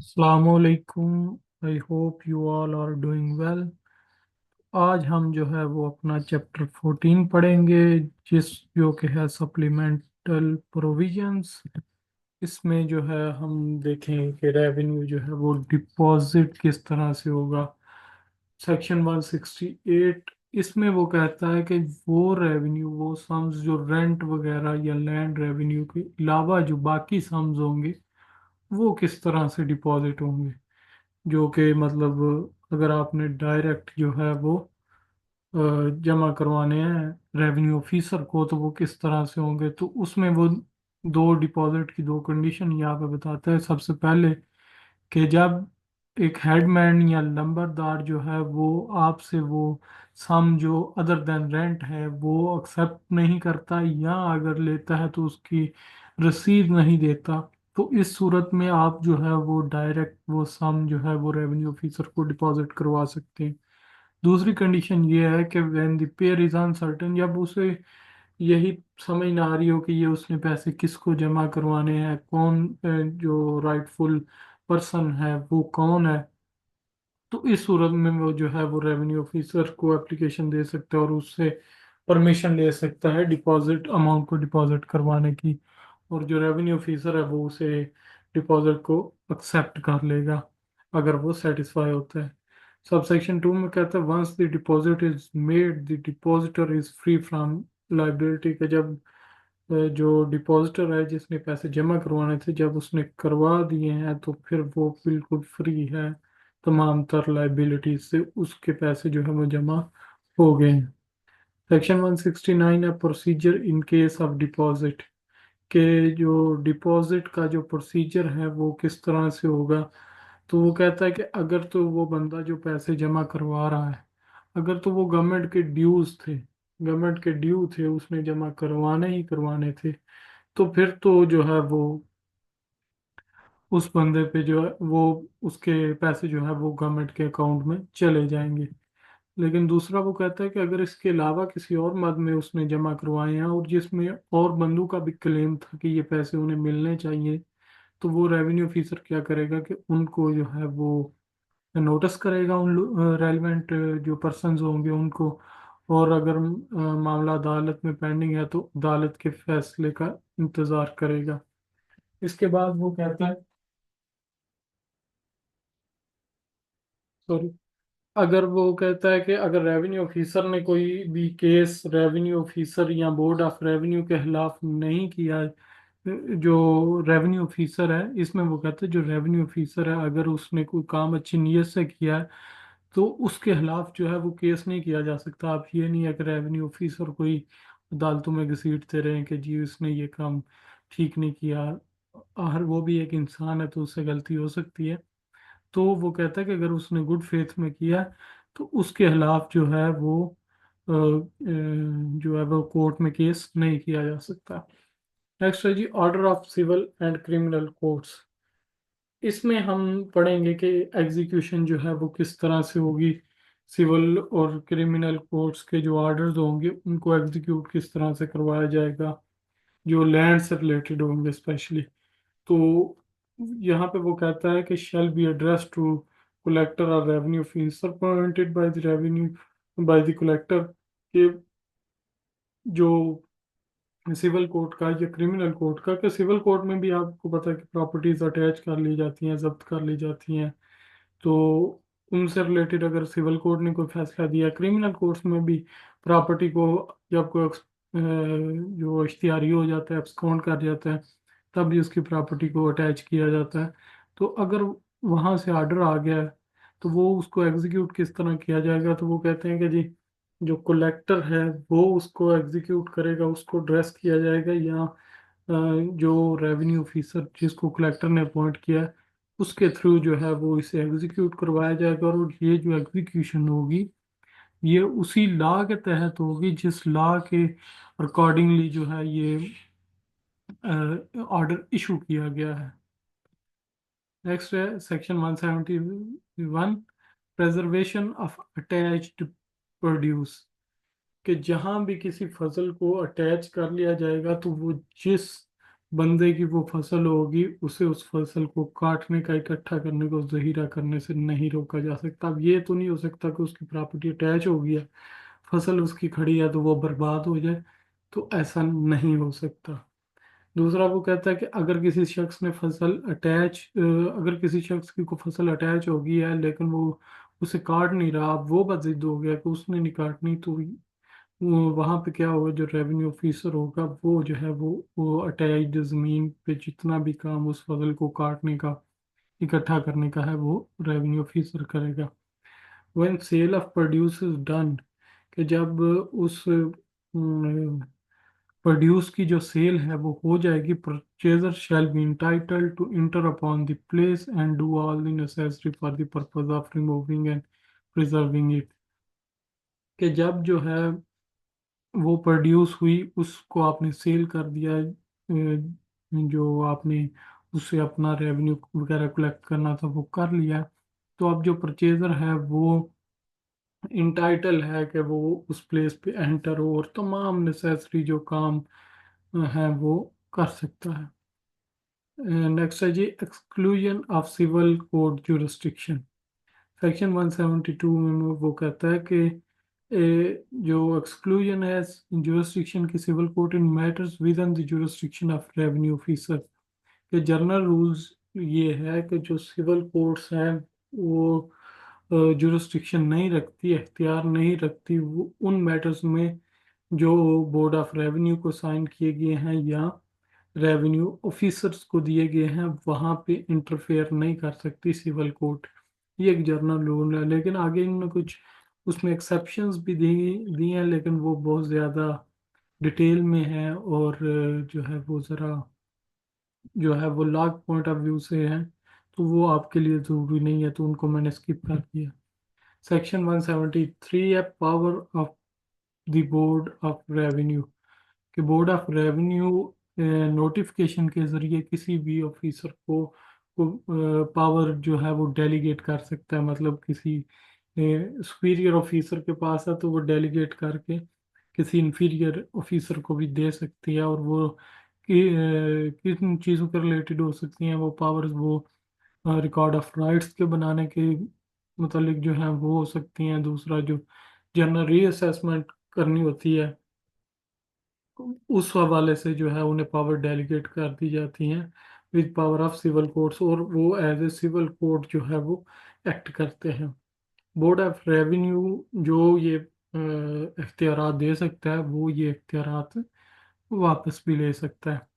Assalamualaikum. I hope you all are doing well. आज हम जो है वो अपना चैप्टर 14 पढ़ेंगे, जो कि है सप्लीमेंटल प्रोविजंस। इसमें जो है हम देखेंगे कि रेवेन्यू जो है वो डिपॉजिट किस तरह से होगा। सेक्शन 168 इसमें वो कहता है कि वो रेवेन्यू, वो सम्स जो रेंट वगैरह या लैंड रेवेन्यू के अलावा जो बाकी सम्स होंगे वो किस तरह से डिपॉजिट होंगे। जो कि मतलब अगर आपने डायरेक्ट जो है वो जमा करवाने हैं रेवेन्यू ऑफिसर को, तो वो किस तरह से होंगे। तो उसमें वो दो डिपॉजिट की दो कंडीशन यहाँ पे बताता है। सबसे पहले कि जब एक हेडमैन या नंबरदार जो है वो आपसे वो सम जो अदर देन रेंट है वो एक्सेप्ट नहीं करता, या अगर लेता है तो उसकी रसीद नहीं देता, तो इस सूरत में आप जो है वो डायरेक्ट वो सम जो है वो रेवेन्यू ऑफिसर को डिपॉजिट करवा सकते हैं। दूसरी कंडीशन ये है कि when the pair is uncertain, जब उसे यही समझ ना आ रही हो कि ये उसने पैसे किसको जमा करवाने हैं, कौन जो राइटफुल पर्सन है वो कौन है, तो इस सूरत में वो जो है वो रेवेन्यू ऑफिसर को एप्लीकेशन दे सकता है और उससे परमिशन ले सकता है डिपॉजिट अमाउंट को डिपॉजिट करवाने की। और जो रेवेन्यू ऑफिसर है वो उसे डिपॉजिट को एक्सेप्ट कर लेगा अगर वो सेटिस्फाई होता है। सब सेक्शन 2 में कहता है once the deposit is made the depositor is free from liability, के जब जो डिपॉजिटर है जिसने पैसे जमा करवाने थे जब उसने करवा दिए हैं तो फिर वो बिल्कुल फ्री है तमाम तर लाइबिलिटी से, उसके पैसे जो है वो जमा हो गए हैं। सेक्शन 169 है procedure in case of deposit, के जो डिपॉजिट का जो प्रोसीजर है वो किस तरह से होगा। तो वो कहता है कि अगर तो वो बंदा जो पैसे जमा करवा रहा है, अगर तो वो गवर्नमेंट के ड्यूज थे, गवर्नमेंट के ड्यू थे, उसने जमा करवाने ही करवाने थे, तो फिर तो जो है वो उस बंदे पे जो है वो उसके पैसे जो है वो गवर्नमेंट के अकाउंट में चले जाएंगे। लेकिन दूसरा वो कहता है कि अगर इसके अलावा किसी और मद में उसने जमा करवाए हैं और जिसमें और बंदों का भी क्लेम था कि ये पैसे उन्हें मिलने चाहिए, तो वो रेवेन्यू ऑफिसर क्या करेगा कि उनको जो है वो नोटिस करेगा, उन रेलिवेंट जो पर्सन्स होंगे उनको। और अगर मामला अदालत में पेंडिंग है तो अदालत के फैसले का इंतजार करेगा। इसके बाद वो कहता है, सॉरी, अगर वो कहता है कि अगर रेवेन्यू ऑफिसर ने कोई भी केस रेवेन्यू ऑफिसर या बोर्ड ऑफ रेवेन्यू के खिलाफ नहीं किया, जो रेवेन्यू ऑफिसर है इसमें वो कहते हैं जो रेवेन्यू ऑफिसर है अगर उसने कोई काम अच्छी नीयत से किया है तो उसके खिलाफ जो है वो केस नहीं किया जा सकता। आप ये नहीं है कि रेवेन्यू ऑफिसर कोई अदालतों में घसीटते रहें कि जी उसने ये काम ठीक नहीं किया। हर वो भी एक इंसान है तो उससे गलती हो सकती है। तो वो कहता है कि अगर उसने गुड फेथ में किया तो उसके खिलाफ जो है वो जो है वो कोर्ट में केस नहीं किया जा सकता। नेक्स्ट है जी order of civil and criminal courts. इसमें हम पढ़ेंगे कि एग्जीक्यूशन जो है वो किस तरह से होगी। सिविल और क्रिमिनल कोर्ट्स के जो ऑर्डर्स होंगे उनको एग्जीक्यूट किस तरह से करवाया जाएगा, जो लैंड से रिलेटेड होंगे स्पेशली। तो यहाँ पे वो कहता है कि shall be address to collector और revenue officer appointed by the revenue by the collector, के जो सिविल कोर्ट का या क्रिमिनल कोर्ट का, कि सिविल कोर्ट में भी आपको पता है कि प्रॉपर्टीज अटैच कर ली जाती हैं, जब्त कर ली जाती हैं। तो उनसे रिलेटेड अगर सिविल कोर्ट ने कोई फैसला दिया, क्रिमिनल कोर्ट्स में भी प्रॉपर्टी को जब कोई जो इश्तिहारी हो जाता है, एब्सकॉन्ड कर जाता है, तब भी उसकी प्रॉपर्टी को अटैच किया जाता है। तो अगर वहाँ से ऑर्डर आ गया है तो वो उसको एग्जीक्यूट किस तरह किया जाएगा। तो वो कहते हैं कि जी जो कलेक्टर है वो उसको एग्जीक्यूट करेगा, उसको ड्रेस किया जाएगा, या जो रेवेन्यू ऑफिसर जिसको कलेक्टर ने अपॉइंट किया है उसके थ्रू जो है वो इसे एग्जीक्यूट करवाया जाएगा। और ये जो एग्जीक्यूशन होगी ये उसी लॉ के तहत होगी जिस लॉ के अकॉर्डिंगली जो है ये ऑर्डर इशू किया गया है। नेक्स्ट है section 171 preservation of attached produce, कि जहां भी किसी फसल को अटैच कर लिया जाएगा तो वो जिस बंदे की वो फसल होगी, उसे उस फसल को काटने का, इकट्ठा करने को, जहीरा करने से नहीं रोका जा सकता। अब ये तो नहीं हो सकता कि उसकी प्रॉपर्टी अटैच हो गई है, फसल उसकी खड़ी है तो वो बर्बाद हो जाए, तो ऐसा नहीं हो सकता। दूसरा वो कहता है कि अगर किसी शख्स ने फसल अटैच अगर किसी शख्स की को फसल अटैच हो गई है लेकिन वो उसे काट नहीं रहा, अब वो बस जिद हो गया कि उसने नहीं काटनी, तो वहां पे क्या होगा, जो रेवेन्यू ऑफिसर होगा वो जो है वो अटैच्ड जमीन पे जितना भी काम उस फसल को काटने का, इकट्ठा करने का है, वो रेवेन्यू ऑफिसर करेगा। When sale of produce is done, कि जब उस प्रोड्यूस की जो सेल है वो हो जाएगी, purchaser shall be entitled to enter upon the place and do all the necessary for the purpose of removing and preserving it. कि जब जो है वो प्रोड्यूस हुई, उसको आपने सेल कर दिया, जो आपने उससे अपना रेवेन्यू वगैरह कलेक्ट करना था वो कर लिया, तो अब जो परचेजर है वो इंटाइटल है कि वो उस प्लेस पे एंटर हो और तमाम नेसेसरी जो काम है वो कर सकता है। नेक्स्ट है जी, exclusion of civil code jurisdiction. Section 172 में वो कहता है कि जो एक्सक्लूजन है जुरिस्डिक्शन की civil court in matters within the jurisdiction of revenue officer, के जनरल रूल्स ये है कि जो सिविल कोर्ट्स हैं वो जुरिस्डिक्शन नहीं रखती, इख्तियार नहीं रखती वो उन मैटर्स में जो बोर्ड ऑफ रेवेन्यू को साइन किए गए हैं या रेवेन्यू ऑफिसर्स को दिए गए हैं, वहाँ पे इंटरफेयर नहीं कर सकती सिविल कोर्ट। ये एक जर्नल रूल है, लेकिन आगे इन्होंने कुछ उसमें एक्सेप्शंस भी दी हैं, लेकिन वो बहुत ज़्यादा डिटेल में है और जो है वो ज़रा जो है वो लॉग पॉइंट ऑफ व्यू से है, तो वो आपके लिए ज़रूरी नहीं है, तो उनको मैंने स्किप कर दिया। सेक्शन 173 है power of the board of revenue, कि बोर्ड ऑफ रेवेन्यू नोटिफिकेशन के जरिए किसी भी ऑफिसर को पावर जो है वो डेलीगेट कर सकता है, मतलब किसी सुपीरियर ऑफिसर के पास है तो वो डेलीगेट करके किसी इंफीरियर ऑफिसर को भी दे सकती है, और वो किन चीज़ों के रिलेटेड हो सकती हैं वो पावर्स, वो रिकॉर्ड ऑफ राइट्स के बनाने के मतलब जो है वो हो सकती हैं। दूसरा जो जनरल रीअसेसमेंट करनी होती है, उस हवाले से जो है उन्हें पावर डेलीगेट कर दी जाती हैं with power of civil courts, और वो एज ए सिविल कोर्ट जो है वो एक्ट करते हैं। बोर्ड ऑफ रेवेन्यू जो ये इख्तियारात दे सकता है, वो ये इख्तियारात वापस भी ले सकता है।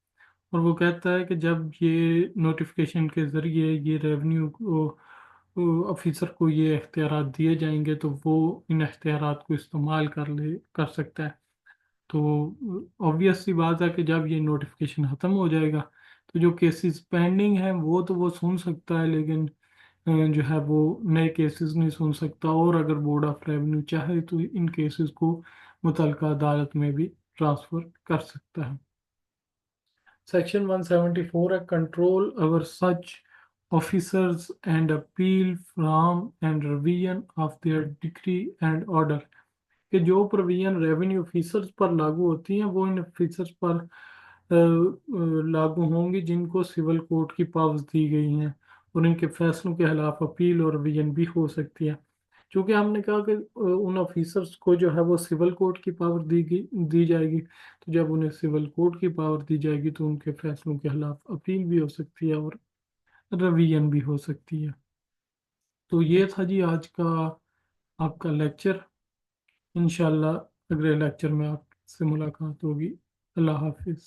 और वो कहता है कि जब ये नोटिफिकेशन के ज़रिए ये रेवेन्यू ऑफिसर को ये इख्तियारात दिए जाएंगे, तो वो इन इख्तियारात को इस्तेमाल कर सकता है। तो ऑब्वियस सी बात है कि जब ये नोटिफिकेशन ख़त्म हो जाएगा, तो जो केसेस पेंडिंग हैं वो तो सुन सकता है, लेकिन जो है वो नए केसेस नहीं सुन सकता, और अगर बोर्ड ऑफ रेवेन्यू चाहे तो इन केसेस को मुतल्लिका अदालत में भी ट्रांसफ़र कर सकता है। सेक्शन 174 है control over such officers and appeal from and revision of their decree and order, कि जो प्रोविजन रेवेन्यू ऑफिसर्स पर लागू होती हैं वो इन ऑफिसर्स पर लागू होंगी जिनको सिविल कोर्ट की पावर्स दी गई हैं, और इनके फैसलों के खिलाफ अपील और रिवीजन भी हो सकती है। क्योंकि हमने कहा कि उन ऑफिसर्स को जो है वो सिविल कोर्ट की पावर दी जाएगी, तो जब उन्हें सिविल कोर्ट की पावर दी जाएगी तो उनके फैसलों के खिलाफ अपील भी हो सकती है और रिवीजन भी हो सकती है। तो ये था जी आज का आपका लेक्चर। इंशाल्लाह अगले लेक्चर में आपसे मुलाकात होगी। अल्लाह हाफिज़।